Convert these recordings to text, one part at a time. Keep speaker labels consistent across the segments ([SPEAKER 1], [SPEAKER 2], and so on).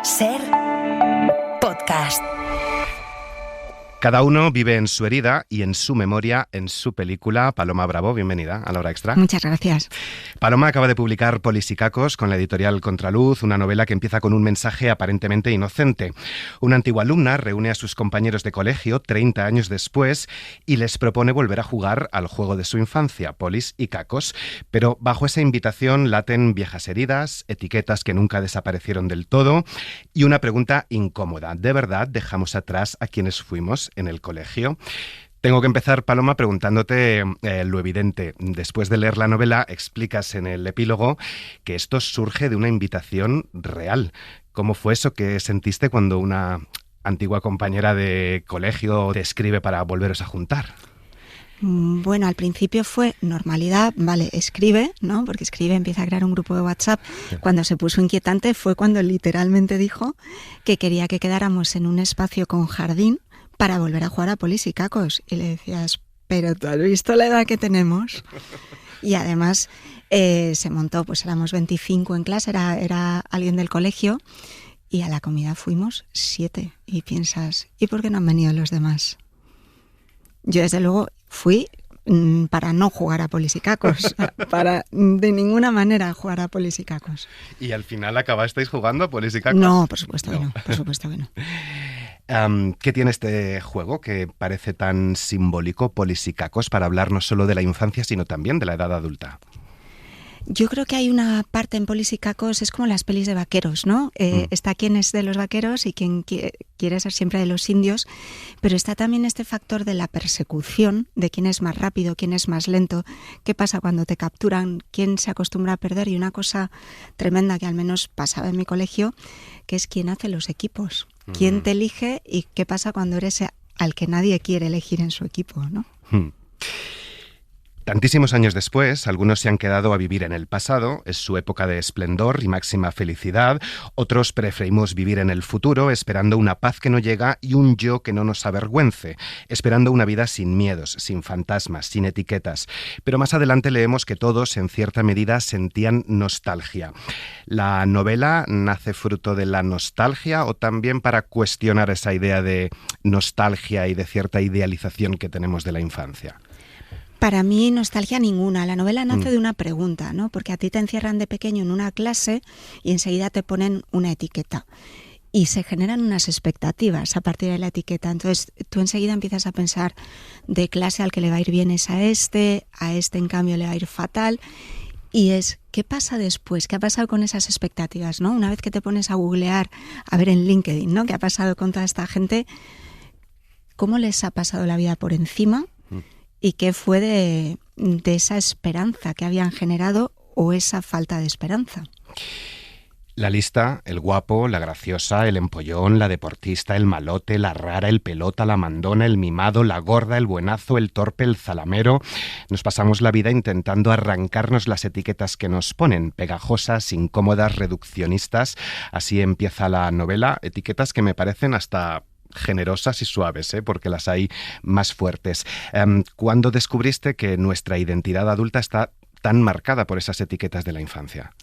[SPEAKER 1] Ser podcast.
[SPEAKER 2] Cada uno vive en su herida y en su memoria, en su película. Paloma Bravo, bienvenida a La Hora Extra.
[SPEAKER 3] Muchas gracias.
[SPEAKER 2] Paloma acaba de publicar Polisicacos con la editorial Contraluz, una novela que empieza con un mensaje aparentemente inocente. Una antigua alumna reúne a sus compañeros de colegio 30 años después y les propone volver a jugar al juego de su infancia, Polis y Cacos. Pero bajo esa invitación laten viejas heridas, etiquetas que nunca desaparecieron del todo y una pregunta incómoda. ¿De verdad dejamos atrás a quienes fuimos en el colegio? Tengo que empezar, Paloma, preguntándote lo evidente. Después de leer la novela, explicas en el epílogo que esto surge de una invitación real. ¿Cómo fue eso que sentiste cuando una antigua compañera de colegio te escribe para volveros a juntar?
[SPEAKER 3] Bueno, al principio fue normalidad, vale, escribe, ¿no? Porque escribe, empieza a crear un grupo de WhatsApp. Cuando se puso inquietante fue cuando literalmente dijo que quería que quedáramos en un espacio con jardín para volver a jugar a Polis y Cacos. Y le decías, pero ¿tú has visto la edad que tenemos? Y además se montó, pues éramos 25 en clase, era alguien del colegio, y a la comida fuimos 7. Y piensas, ¿y por qué no han venido los demás? Yo desde luego fui para no jugar a Polis y Cacos, para de ninguna manera jugar a Polis y Cacos.
[SPEAKER 2] ¿Y al final acabasteis jugando a Polis y Cacos?
[SPEAKER 3] No, por supuesto que no, por supuesto que no.
[SPEAKER 2] ¿Qué tiene este juego que parece tan simbólico, Polis y Cacos, para hablar no solo de la infancia, sino también de la edad adulta?
[SPEAKER 3] Yo creo que hay una parte en Polis y Cacos, es como las pelis de vaqueros, ¿no? Está quien es de los vaqueros y quien quiere ser siempre de los indios, pero está también este factor de la persecución, de quién es más rápido, quién es más lento, qué pasa cuando te capturan, quién se acostumbra a perder, y una cosa tremenda que al menos pasaba en mi colegio, que es quién hace los equipos, quién te elige y qué pasa cuando eres al que nadie quiere elegir en su equipo, ¿no?
[SPEAKER 2] Tantísimos años después, algunos se han quedado a vivir en el pasado, es su época de esplendor y máxima felicidad. Otros preferimos vivir en el futuro, esperando una paz que no llega y un yo que no nos avergüence, esperando una vida sin miedos, sin fantasmas, sin etiquetas. Pero más adelante leemos que todos, en cierta medida, sentían nostalgia. ¿La novela nace fruto de la nostalgia o también para cuestionar esa idea de nostalgia y de cierta idealización que tenemos de la infancia?
[SPEAKER 3] Para mí, nostalgia ninguna. La novela nace de una pregunta, ¿no? Porque a ti te encierran de pequeño en una clase y enseguida te ponen una etiqueta. Y se generan unas expectativas a partir de la etiqueta. Entonces, tú enseguida empiezas a pensar, de clase al que le va a ir bien es a este en cambio le va a ir fatal. Y es, ¿qué pasa después? ¿Qué ha pasado con esas expectativas, no? Una vez que te pones a googlear, a ver en LinkedIn, ¿no? ¿Qué ha pasado con toda esta gente? ¿Cómo les ha pasado la vida por encima? ¿Y qué fue de esa esperanza que habían generado o esa falta de esperanza?
[SPEAKER 2] La lista, el guapo, la graciosa, el empollón, la deportista, el malote, la rara, el pelota, la mandona, el mimado, la gorda, el buenazo, el torpe, el zalamero. Nos pasamos la vida intentando arrancarnos las etiquetas que nos ponen, pegajosas, incómodas, reduccionistas. Así empieza la novela, etiquetas que me parecen hasta generosas y suaves, porque las hay más fuertes. ¿Cuándo descubriste que nuestra identidad adulta está tan marcada por esas etiquetas de la infancia?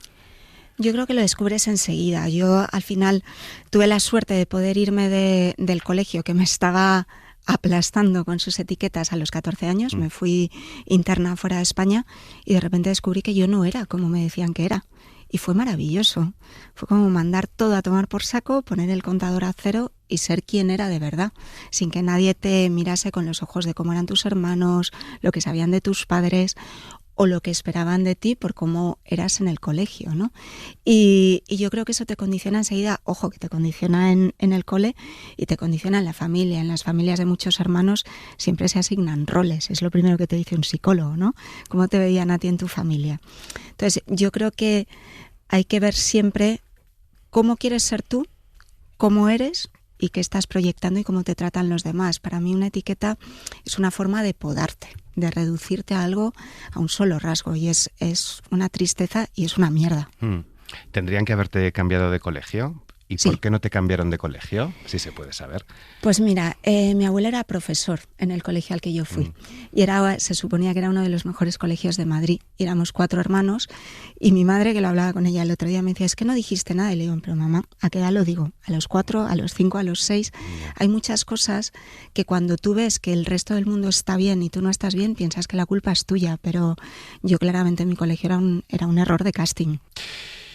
[SPEAKER 3] Yo creo que lo descubres enseguida. Yo al final tuve la suerte de poder irme del colegio que me estaba aplastando con sus etiquetas a los 14 años. Me fui interna fuera de España y de repente descubrí que yo no era como me decían que era. Y fue maravilloso. Fue como mandar todo a tomar por saco, poner el contador a cero y ser quien era de verdad, sin que nadie te mirase con los ojos de cómo eran tus hermanos, lo que sabían de tus padres o lo que esperaban de ti por cómo eras en el colegio, ¿no? Y yo creo que eso te condiciona enseguida, ojo, que te condiciona en el cole y te condiciona en la familia. En las familias de muchos hermanos siempre se asignan roles, es lo primero que te dice un psicólogo, ¿no? ¿Cómo te veían a ti en tu familia? Entonces, yo creo que hay que ver siempre cómo quieres ser tú, cómo eres y qué estás proyectando y cómo te tratan los demás. Para mí una etiqueta es una forma de podarte, de reducirte a algo, a un solo rasgo, y es una tristeza y es una mierda.
[SPEAKER 2] ¿Tendrían que haberte cambiado de colegio? ¿Y
[SPEAKER 3] Sí.
[SPEAKER 2] por qué no te cambiaron de colegio? Si se puede saber.
[SPEAKER 3] Pues mira, mi abuelo era profesor en el colegio al que yo fui y se suponía que era uno de los mejores colegios de Madrid. Y éramos 4 hermanos y mi madre, que lo hablaba con ella el otro día, me decía, es que no dijiste nada. Y le digo, pero mamá, ¿a qué edad lo digo? ¿A los 4, a los 5, a los 6? Hay muchas cosas que cuando tú ves que el resto del mundo está bien y tú no estás bien, piensas que la culpa es tuya, pero yo claramente en mi colegio era un error de casting.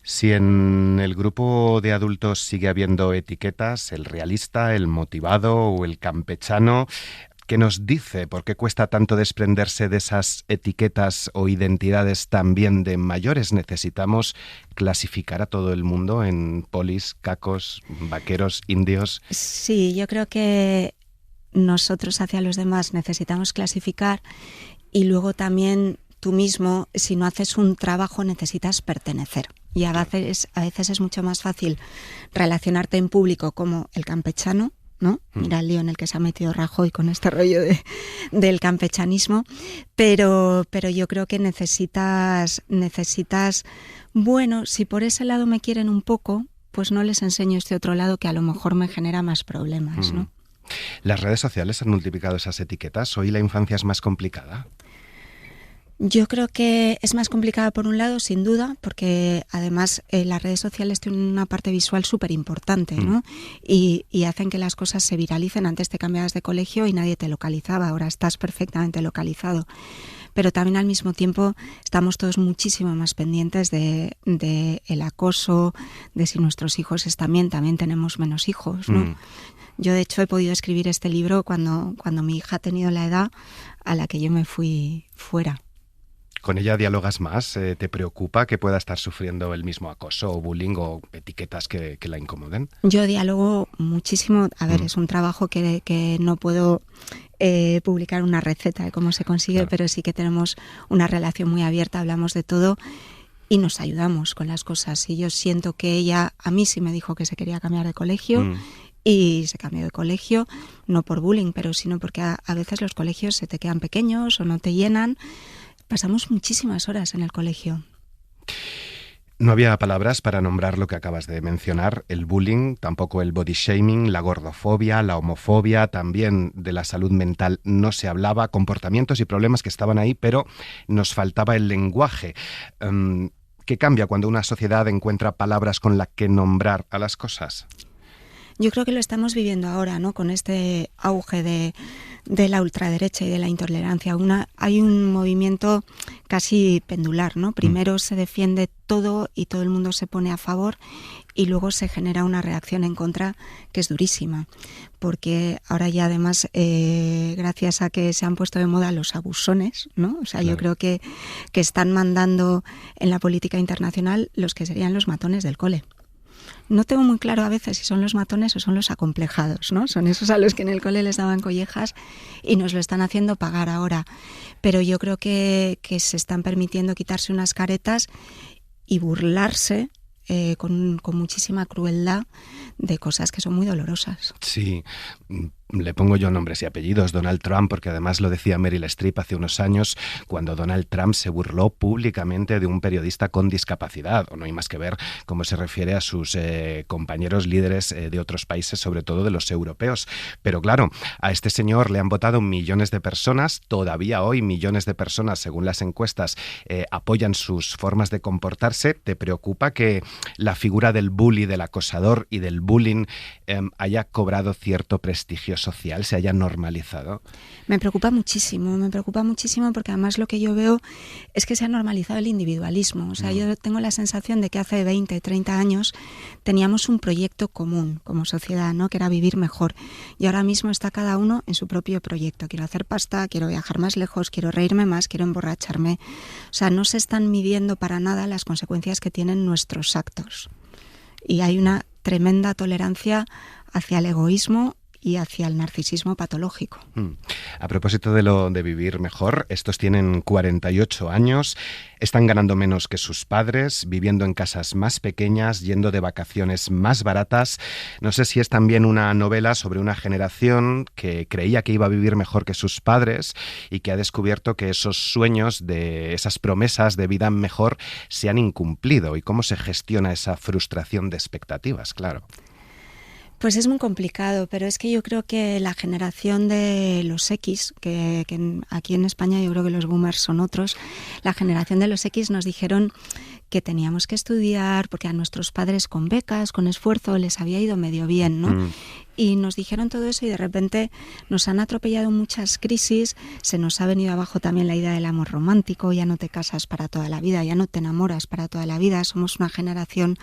[SPEAKER 2] Si en el grupo de adultos sigue habiendo etiquetas, el realista, el motivado o el campechano, ¿qué nos dice? ¿Por qué cuesta tanto desprenderse de esas etiquetas o identidades también de mayores? ¿Necesitamos clasificar a todo el mundo en polis, cacos, vaqueros, indios?
[SPEAKER 3] Sí, yo creo que nosotros hacia los demás necesitamos clasificar y luego también tú mismo, si no haces un trabajo, necesitas pertenecer. Y a veces es mucho más fácil relacionarte en público como el campechano, ¿no? Mira el lío en el que se ha metido Rajoy con este rollo del campechanismo, pero yo creo que necesitas, bueno, si por ese lado me quieren un poco, pues no les enseño este otro lado que a lo mejor me genera más problemas, ¿no?
[SPEAKER 2] ¿Las redes sociales han multiplicado esas etiquetas? ¿Hoy la infancia es más complicada?
[SPEAKER 3] Yo creo que es más complicada por un lado, sin duda, porque además las redes sociales tienen una parte visual súper importante, ¿no? Y hacen que las cosas se viralicen. Antes te cambiabas de colegio y nadie te localizaba, ahora estás perfectamente localizado. Pero también al mismo tiempo estamos todos muchísimo más pendientes de el acoso, de si nuestros hijos están bien, también tenemos menos hijos, ¿no? Yo de hecho he podido escribir este libro cuando mi hija ha tenido la edad a la que yo me fui fuera.
[SPEAKER 2] ¿Con ella dialogas más? ¿Te preocupa que pueda estar sufriendo el mismo acoso o bullying o etiquetas que la incomoden?
[SPEAKER 3] Yo dialogo muchísimo. A ver, es un trabajo que no puedo publicar una receta de cómo se consigue, claro, pero sí que tenemos una relación muy abierta, hablamos de todo y nos ayudamos con las cosas. Y yo siento que ella, a mí sí me dijo que se quería cambiar de colegio. Y se cambió de colegio, no por bullying, pero sino porque a veces los colegios se te quedan pequeños o no te llenan. Pasamos muchísimas horas en el colegio.
[SPEAKER 2] No había palabras para nombrar lo que acabas de mencionar, el bullying, tampoco el body shaming, la gordofobia, la homofobia, también de la salud mental no se hablaba, comportamientos y problemas que estaban ahí, pero nos faltaba el lenguaje. ¿Qué cambia cuando una sociedad encuentra palabras con las que nombrar a las cosas?
[SPEAKER 3] Yo creo que lo estamos viviendo ahora, ¿no? Con este auge de la ultraderecha y de la intolerancia. Hay un movimiento casi pendular, ¿no? Primero se defiende todo y todo el mundo se pone a favor y luego se genera una reacción en contra que es durísima. Porque ahora ya además, gracias a que se han puesto de moda los abusones, ¿no? O sea, claro, yo creo que están mandando en la política internacional los que serían los matones del cole. No tengo muy claro a veces si son los matones o son los acomplejados, ¿no? Son esos a los que en el cole les daban collejas y nos lo están haciendo pagar ahora. Pero yo creo que se están permitiendo quitarse unas caretas y burlarse con muchísima crueldad de cosas que son muy dolorosas.
[SPEAKER 2] Sí, le pongo yo nombres y apellidos, Donald Trump, porque además lo decía Meryl Streep hace unos años cuando Donald Trump se burló públicamente de un periodista con discapacidad, o no hay más que ver cómo se refiere a sus compañeros líderes de otros países, sobre todo de los europeos. Pero claro, a este señor le han votado millones de personas, todavía hoy millones de personas, según las encuestas, apoyan sus formas de comportarse. ¿Te preocupa que la figura del bully, del acosador y del bullying haya cobrado cierto prestigio social, se haya normalizado?
[SPEAKER 3] Me preocupa muchísimo porque además lo que yo veo es que se ha normalizado el individualismo. O sea, yo tengo la sensación de que hace 20, 30 años teníamos un proyecto común como sociedad, ¿no? Que era vivir mejor. Y ahora mismo está cada uno en su propio proyecto. Quiero hacer pasta, quiero viajar más lejos, quiero reírme más, quiero emborracharme. O sea, no se están midiendo para nada las consecuencias que tienen nuestros actos. Y hay una tremenda tolerancia hacia el egoísmo y hacia el narcisismo patológico.
[SPEAKER 2] A propósito de lo de vivir mejor, estos tienen 48 años, están ganando menos que sus padres, viviendo en casas más pequeñas, yendo de vacaciones más baratas. No sé si es también una novela sobre una generación que creía que iba a vivir mejor que sus padres y que ha descubierto que esos sueños, de esas promesas de vida mejor, se han incumplido, y cómo se gestiona esa frustración de expectativas, claro.
[SPEAKER 3] Pues es muy complicado, pero es que yo creo que la generación de los X, que aquí en España yo creo que los boomers son otros, la generación de los X nos dijeron que teníamos que estudiar porque a nuestros padres con becas, con esfuerzo, les había ido medio bien, ¿no? Y nos dijeron todo eso y de repente nos han atropellado muchas crisis, se nos ha venido abajo también la idea del amor romántico, ya no te casas para toda la vida, ya no te enamoras para toda la vida, somos una generación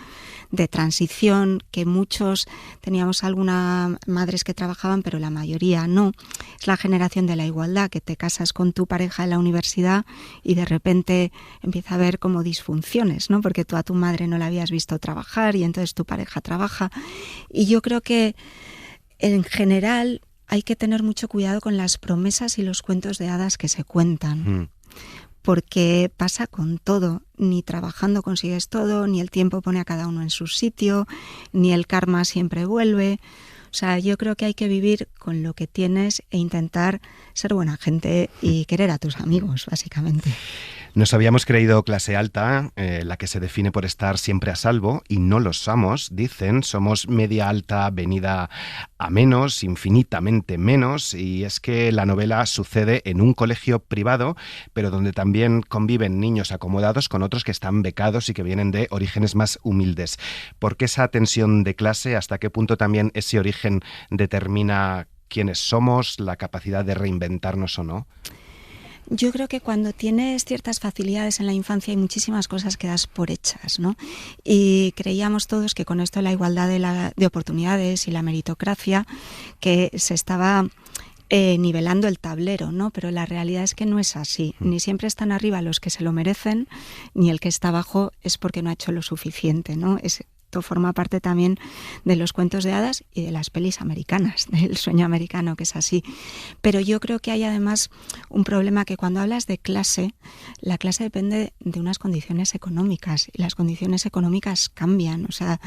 [SPEAKER 3] de transición, que muchos teníamos algunas madres que trabajaban, pero la mayoría no. Es la generación de la igualdad, que te casas con tu pareja en la universidad y de repente empieza a haber como disfunciones, ¿no? Porque tú a tu madre no la habías visto trabajar y entonces tu pareja trabaja. Y yo creo que en general hay que tener mucho cuidado con las promesas y los cuentos de hadas que se cuentan. Porque pasa con todo, ni trabajando consigues todo, ni el tiempo pone a cada uno en su sitio, ni el karma siempre vuelve. O sea, yo creo que hay que vivir con lo que tienes e intentar ser buena gente y querer a tus amigos, básicamente.
[SPEAKER 2] Nos habíamos creído clase alta, la que se define por estar siempre a salvo, y no lo somos, dicen. Somos media alta venida a menos, infinitamente menos, y es que la novela sucede en un colegio privado, pero donde también conviven niños acomodados con otros que están becados y que vienen de orígenes más humildes. ¿Por qué esa tensión de clase? ¿Hasta qué punto también ese origen determina quiénes somos, la capacidad de reinventarnos o no?
[SPEAKER 3] Yo creo que cuando tienes ciertas facilidades en la infancia hay muchísimas cosas que das por hechas, ¿no? Y creíamos todos que con esto de la igualdad de oportunidades y la meritocracia, que se estaba nivelando el tablero, ¿no? Pero la realidad es que no es así. Ni siempre están arriba los que se lo merecen, ni el que está abajo es porque no ha hecho lo suficiente, ¿no? Esto forma parte también de los cuentos de hadas y de las pelis americanas, del sueño americano, que es así. Pero yo creo que hay además un problema, que cuando hablas de clase, la clase depende de unas condiciones económicas y las condiciones económicas cambian. O sea,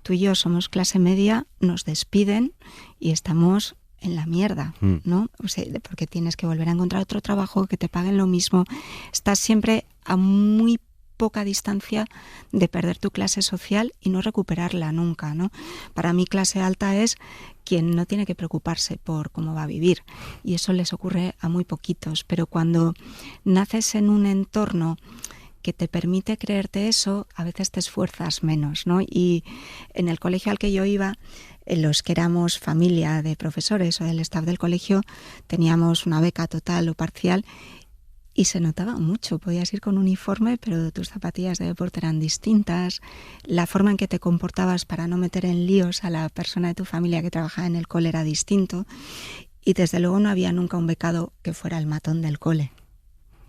[SPEAKER 3] tú y yo somos clase media, nos despiden y estamos en la mierda, ¿no? O sea, porque tienes que volver a encontrar otro trabajo, que te paguen lo mismo. Estás siempre a muy poca distancia de perder tu clase social y no recuperarla nunca, ¿no? Para mí clase alta es quien no tiene que preocuparse por cómo va a vivir, y eso les ocurre a muy poquitos, pero cuando naces en un entorno que te permite creerte eso, a veces te esfuerzas menos, ¿no? Y en el colegio al que yo iba, los que éramos familia de profesores o del staff del colegio, teníamos una beca total o parcial. Y se notaba mucho, podías ir con uniforme, pero tus zapatillas de deporte eran distintas, la forma en que te comportabas para no meter en líos a la persona de tu familia que trabajaba en el cole era distinto, y desde luego no había nunca un becado que fuera el matón del cole.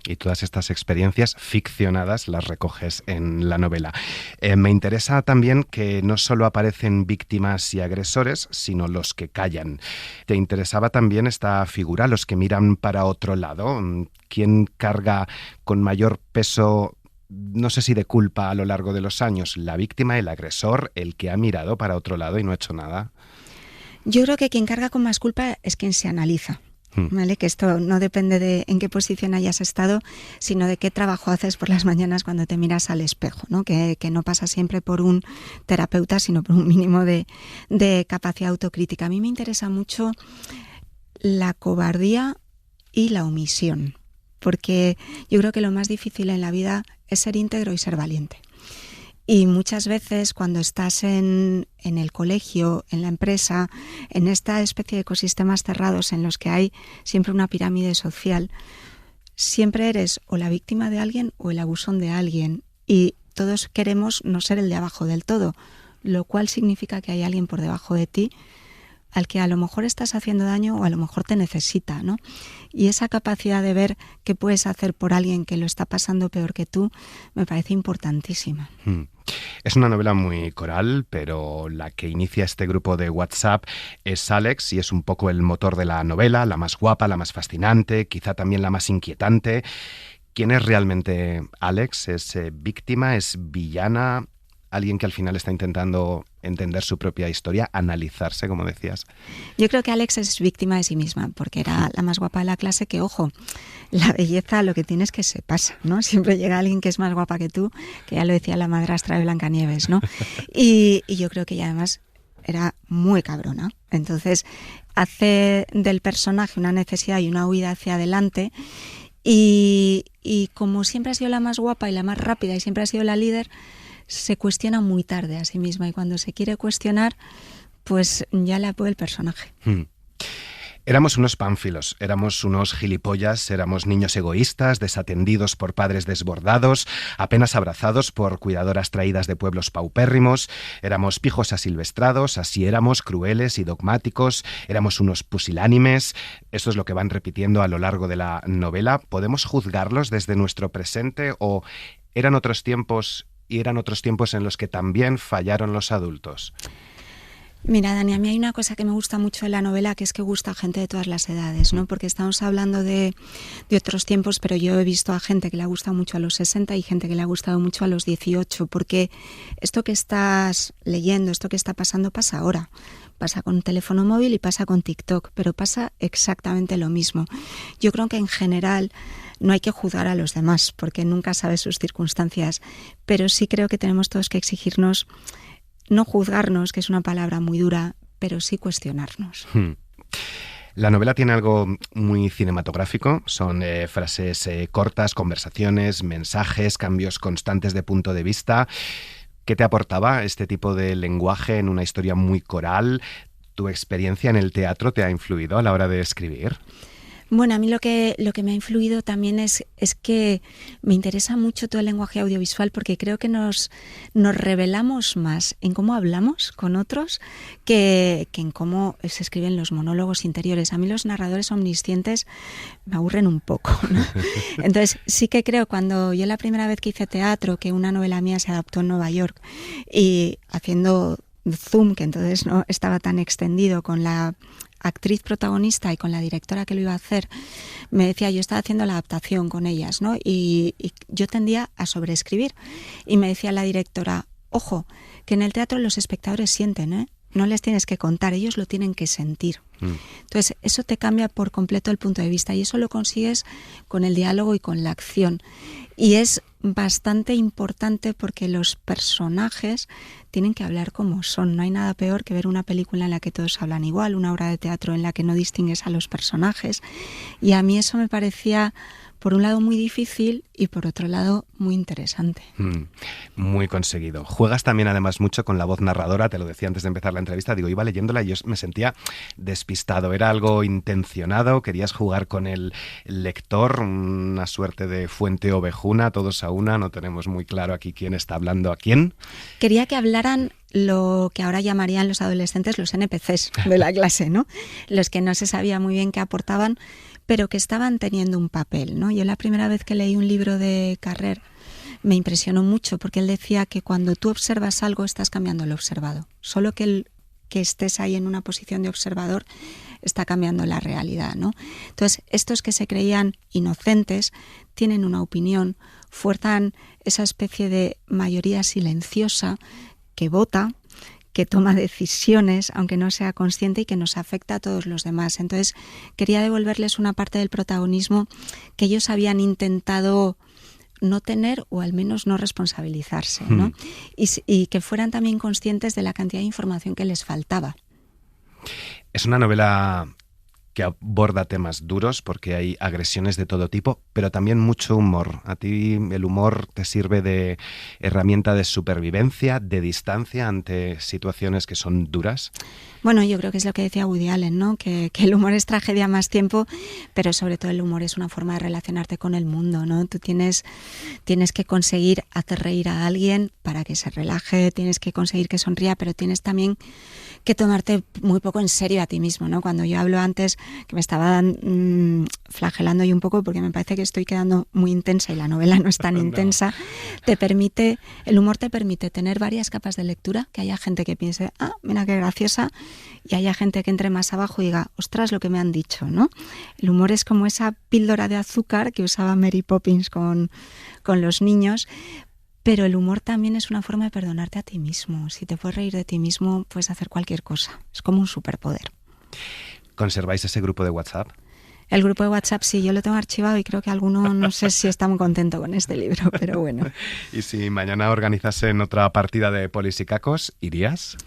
[SPEAKER 2] Y todas estas experiencias ficcionadas las recoges en la novela. Me interesa también que no solo aparecen víctimas y agresores, sino los que callan. ¿Te interesaba también esta figura, los que miran para otro lado? ¿Quién carga con mayor peso, no sé si de culpa, a lo largo de los años? ¿La víctima, el agresor, el que ha mirado para otro lado y no ha hecho nada?
[SPEAKER 3] Yo creo que quien carga con más culpa es quien se analiza. ¿Vale? Que esto no depende de en qué posición hayas estado, sino de qué trabajo haces por las mañanas cuando te miras al espejo, ¿no? Que no pasa siempre por un terapeuta, sino por un mínimo de capacidad autocrítica. A mí me interesa mucho la cobardía y la omisión, porque yo creo que lo más difícil en la vida es ser íntegro y ser valiente. Y muchas veces cuando estás en el colegio, en la empresa, en esta especie de ecosistemas cerrados en los que hay siempre una pirámide social, siempre eres o la víctima de alguien o el abusón de alguien. Y todos queremos no ser el de abajo del todo, lo cual significa que hay alguien por debajo de ti al que a lo mejor estás haciendo daño o a lo mejor te necesita, ¿no? Y esa capacidad de ver qué puedes hacer por alguien que lo está pasando peor que tú me parece importantísima.
[SPEAKER 2] Es una novela muy coral, pero la que inicia este grupo de WhatsApp es Alex y es un poco el motor de la novela, la más guapa, la más fascinante, quizá también la más inquietante. ¿Quién es realmente Alex? ¿Es víctima? ¿Es villana? ¿Alguien que al final está intentando entender su propia historia, analizarse, como decías?
[SPEAKER 3] Yo creo que Alex es víctima de sí misma, porque era la más guapa de la clase, que, ojo, la belleza lo que tiene es que se pasa, ¿no? Siempre llega alguien que es más guapa que tú, que ya lo decía la madrastra de Blancanieves, ¿no? Y yo creo que ella además era muy cabrona. Entonces hace del personaje una necesidad y una huida hacia adelante. Y como siempre ha sido la más guapa y la más rápida y siempre ha sido la líder, se cuestiona muy tarde a sí misma, y cuando se quiere cuestionar, pues ya le apoya el personaje.
[SPEAKER 2] Éramos unos pánfilos, éramos unos gilipollas, éramos niños egoístas, desatendidos por padres desbordados, apenas abrazados por cuidadoras traídas de pueblos paupérrimos, éramos pijos asilvestrados, así éramos, crueles y dogmáticos, éramos unos pusilánimes. Esto es lo que van repitiendo a lo largo de la novela. ¿Podemos juzgarlos desde nuestro presente o eran otros tiempos y eran otros tiempos en los que también fallaron los adultos?
[SPEAKER 3] Mira, Dani, a mí hay una cosa que me gusta mucho de la novela, que es que gusta a gente de todas las edades, ¿no? Porque estamos hablando de otros tiempos, pero yo he visto a gente que le ha gustado mucho a los 60 y gente que le ha gustado mucho a los 18, porque esto que estás leyendo, esto que está pasando, pasa ahora. Pasa con teléfono móvil y pasa con TikTok, pero pasa exactamente lo mismo. Yo creo que en general no hay que juzgar a los demás, porque nunca sabes sus circunstancias, pero sí creo que tenemos todos que exigirnos, no juzgarnos, que es una palabra muy dura, pero sí cuestionarnos.
[SPEAKER 2] La novela tiene algo muy cinematográfico, son frases cortas, conversaciones, mensajes, cambios constantes de punto de vista. ¿Qué te aportaba este tipo de lenguaje en una historia muy coral? ¿Tu experiencia en el teatro te ha influido a la hora de escribir?
[SPEAKER 3] Bueno, a mí lo que me ha influido también es que me interesa mucho todo el lenguaje audiovisual, porque creo que nos revelamos más en cómo hablamos con otros que en cómo se escriben los monólogos interiores. A mí los narradores omniscientes me aburren un poco, ¿no? Entonces sí que creo, cuando yo la primera vez que hice teatro, que una novela mía se adaptó en Nueva York, y haciendo Zoom, que entonces no estaba tan extendido, con la actriz protagonista y con la directora que lo iba a hacer, me decía, yo estaba haciendo la adaptación con ellas, ¿no? Y yo tendía a sobreescribir. Y me decía la directora, ojo, que en el teatro los espectadores sienten, ¿eh? No les tienes que contar, ellos lo tienen que sentir. Entonces, eso te cambia por completo el punto de vista, y eso lo consigues con el diálogo y con la acción. Y es bastante importante porque los personajes tienen que hablar como son. No hay nada peor que ver una película en la que todos hablan igual, una obra de teatro en la que no distingues a los personajes. Y a mí eso me parecía, por un lado, muy difícil y por otro lado, muy interesante.
[SPEAKER 2] Muy conseguido. Juegas también además mucho con la voz narradora, te lo decía antes de empezar la entrevista, digo, iba leyéndola y yo me sentía despistado. ¿Era algo intencionado? ¿Querías jugar con el lector? ¿Una suerte de fuente ovejuna, todos a una? No tenemos muy claro aquí quién está hablando a quién. Quería que hablaran
[SPEAKER 3] lo que ahora llamarían los adolescentes los NPCs de la clase, ¿no? Los que no se sabía muy bien qué aportaban, pero que estaban teniendo un papel, ¿no? Yo la primera vez que leí un libro de Carrer me impresionó mucho, porque él decía que cuando tú observas algo estás cambiando lo observado. Solo que estés ahí en una posición de observador está cambiando la realidad, ¿no? Entonces, estos que se creían inocentes tienen una opinión, fuerzan esa especie de mayoría silenciosa que vota, que toma decisiones, aunque no sea consciente, y que nos afecta a todos los demás. Entonces, quería devolverles una parte del protagonismo que ellos habían intentado no tener, o al menos no responsabilizarse, ¿no? Y que fueran también conscientes de la cantidad de información que les faltaba.
[SPEAKER 2] Es una novela que aborda temas duros porque hay agresiones de todo tipo, pero también mucho humor. ¿A ti el humor te sirve de herramienta de supervivencia, de distancia ante situaciones que son duras?
[SPEAKER 3] Bueno, yo creo que es lo que decía Woody Allen, ¿no? Que el humor es tragedia más tiempo, pero sobre todo el humor es una forma de relacionarte con el mundo, ¿no? Tú tienes que conseguir hacer reír a alguien para que se relaje, tienes que conseguir que sonría, pero tienes también que tomarte muy poco en serio a ti mismo, ¿no? Cuando yo hablo antes, que me estaba flagelando yo un poco porque me parece que estoy quedando muy intensa y la novela no es tan intensa, el humor te permite tener varias capas de lectura, que haya gente que piense, mira qué graciosa, y haya gente que entre más abajo y diga, ostras, lo que me han dicho, ¿no? El humor es como esa píldora de azúcar que usaba Mary Poppins con los niños. Pero el humor también es una forma de perdonarte a ti mismo. Si te puedes reír de ti mismo, puedes hacer cualquier cosa. Es como un superpoder.
[SPEAKER 2] ¿Conserváis ese grupo de WhatsApp?
[SPEAKER 3] El grupo de WhatsApp sí, yo lo tengo archivado y creo que alguno no sé si está muy contento con este libro, pero bueno.
[SPEAKER 2] ¿Y si mañana organizasen otra partida de Polisicacos, irías?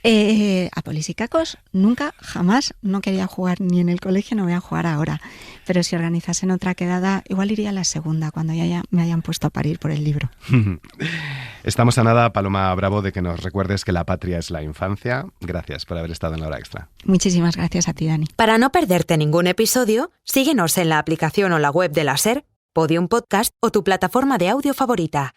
[SPEAKER 3] A Polisicacos nunca, jamás, no quería jugar ni en el colegio, no voy a jugar ahora. Pero si organizasen otra quedada, igual iría a la segunda, cuando ya me hayan puesto a parir por el libro.
[SPEAKER 2] Estamos a nada, Paloma Bravo, de que nos recuerdes que la patria es la infancia. Gracias por haber estado en La Hora Extra.
[SPEAKER 3] Muchísimas gracias a ti, Dani.
[SPEAKER 1] Para no perderte ningún episodio, síguenos en la aplicación o la web de la SER, Podium Podcast o tu plataforma de audio favorita.